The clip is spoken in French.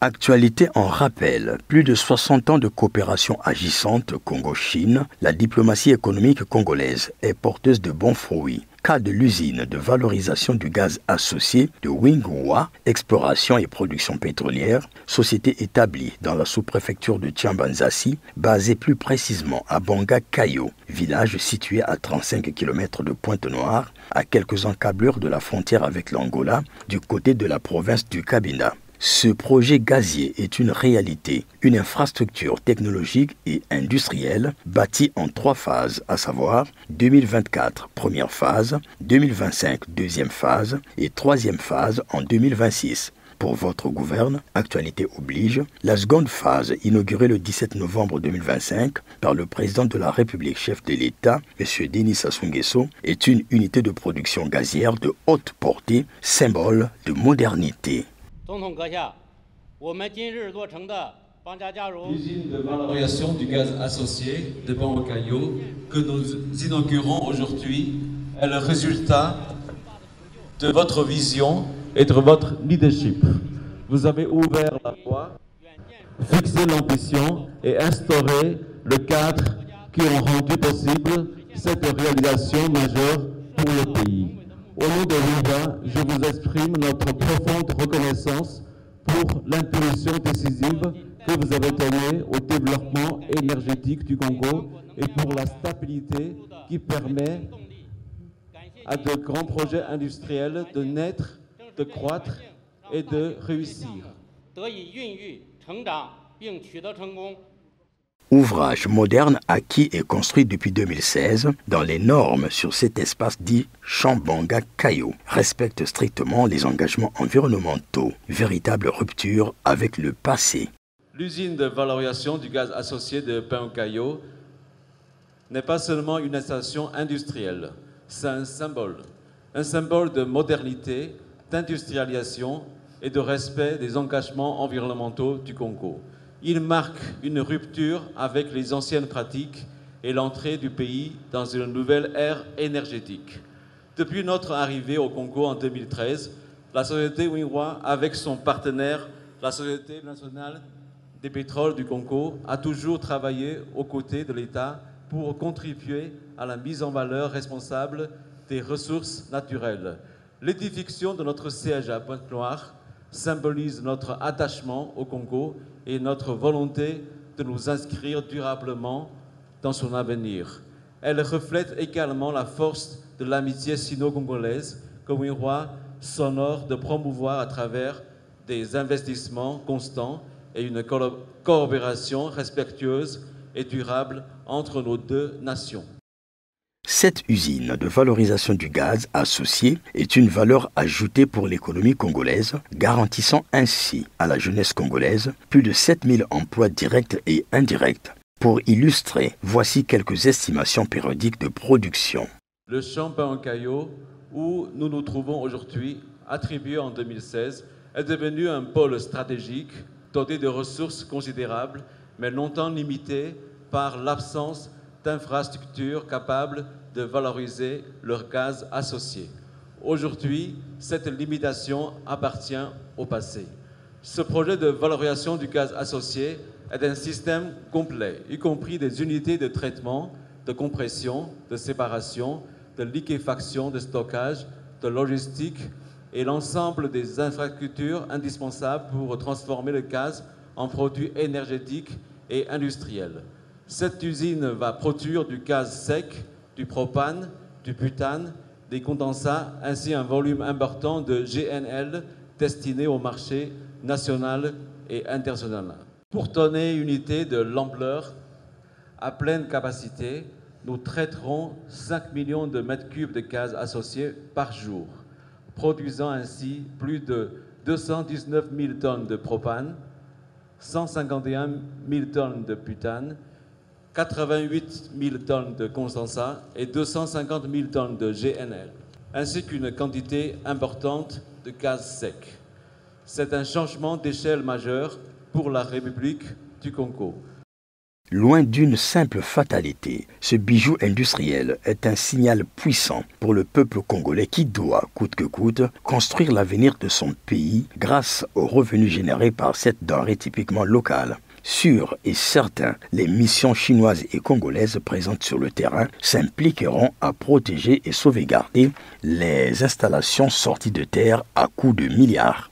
Actualité en rappel, plus de 60 ans de coopération agissante Congo-Chine, la diplomatie économique congolaise est porteuse de bons fruits. Cas de l'usine de valorisation du gaz associé de Wingwa, exploration et production pétrolière, société établie dans la sous-préfecture de Tiambanzassi, basée plus précisément à Banga-Kayo, village situé à 35 km de Pointe-Noire, à quelques encablures de la frontière avec l'Angola, du côté de la province du Cabinda. Ce projet gazier est une réalité, une infrastructure technologique et industrielle bâtie en 3 phases, à savoir 2024, première phase, 2025, deuxième phase et troisième phase en 2026. Pour votre gouverne, actualité oblige, la seconde phase, inaugurée le 17 novembre 2025 par le président de la République, chef de l'État, M. Denis Sassou Nguesso, est une unité de production gazière de haute portée, symbole de modernité. L'usine de valorisation du gaz associé de Banga-Kayo que nous inaugurons aujourd'hui est le résultat de votre vision et de votre leadership. Vous avez ouvert la voie, fixé l'ambition et instauré le cadre qui ont rendu possible cette réalisation majeure pour le pays. Au nom de Wingwa, je vous exprime notre profonde reconnaissance pour l'impulsion décisive que vous avez donnée au développement énergétique du Congo et pour la stabilité qui permet à de grands projets industriels de naître, de croître et de réussir. Ouvrage moderne acquis et construit depuis 2016 dans les normes sur cet espace dit Chambanga-Kayo respecte strictement les engagements environnementaux, véritable rupture avec le passé. L'usine de valorisation du gaz associé de Banga-Kayo n'est pas seulement une installation industrielle, c'est un symbole de modernité, d'industrialisation et de respect des engagements environnementaux du Congo. Il marque une rupture avec les anciennes pratiques et l'entrée du pays dans une nouvelle ère énergétique. Depuis notre arrivée au Congo en 2013, la société Wingwa, avec son partenaire, la Société nationale des pétroles du Congo, a toujours travaillé aux côtés de l'État pour contribuer à la mise en valeur responsable des ressources naturelles. L'édification de notre siège à Pointe-Noire symbolise notre attachement au Congo et notre volonté de nous inscrire durablement dans son avenir. Elle reflète également la force de l'amitié sino-congolaise que Wingwa s'honore de promouvoir à travers des investissements constants et une coopération respectueuse et durable entre nos deux nations. Cette usine de valorisation du gaz associé est une valeur ajoutée pour l'économie congolaise, garantissant ainsi à la jeunesse congolaise plus de 7000 emplois directs et indirects. Pour illustrer, voici quelques estimations périodiques de production. Le champ Banga-Kayo, où nous nous trouvons aujourd'hui, attribué en 2016, est devenu un pôle stratégique doté de ressources considérables, mais longtemps limité par l'absence d'infrastructures capables de valoriser leur gaz associé. Aujourd'hui, cette limitation appartient au passé. Ce projet de valorisation du gaz associé est un système complet, y compris des unités de traitement, de compression, de séparation, de liquéfaction, de stockage, de logistique et l'ensemble des infrastructures indispensables pour transformer le gaz en produit énergétique et industriel. Cette usine va produire du gaz sec, du propane, du butane, des condensats, ainsi un volume important de GNL destiné au marché national et international. Pour donner une idée de l'ampleur, à pleine capacité, nous traiterons 5 millions de mètres cubes de gaz associé par jour, produisant ainsi plus de 219 000 tonnes de propane, 151 000 tonnes de butane, 88 000 tonnes de condensat et 250 000 tonnes de GNL, ainsi qu'une quantité importante de gaz sec. C'est un changement d'échelle majeur pour la République du Congo. Loin d'une simple fatalité, ce bijou industriel est un signal puissant pour le peuple congolais qui doit, coûte que coûte, construire l'avenir de son pays grâce aux revenus générés par cette denrée typiquement locale. Sûr et certain, les missions chinoises et congolaises présentes sur le terrain s'impliqueront à protéger et sauvegarder les installations sorties de terre à coût de milliards.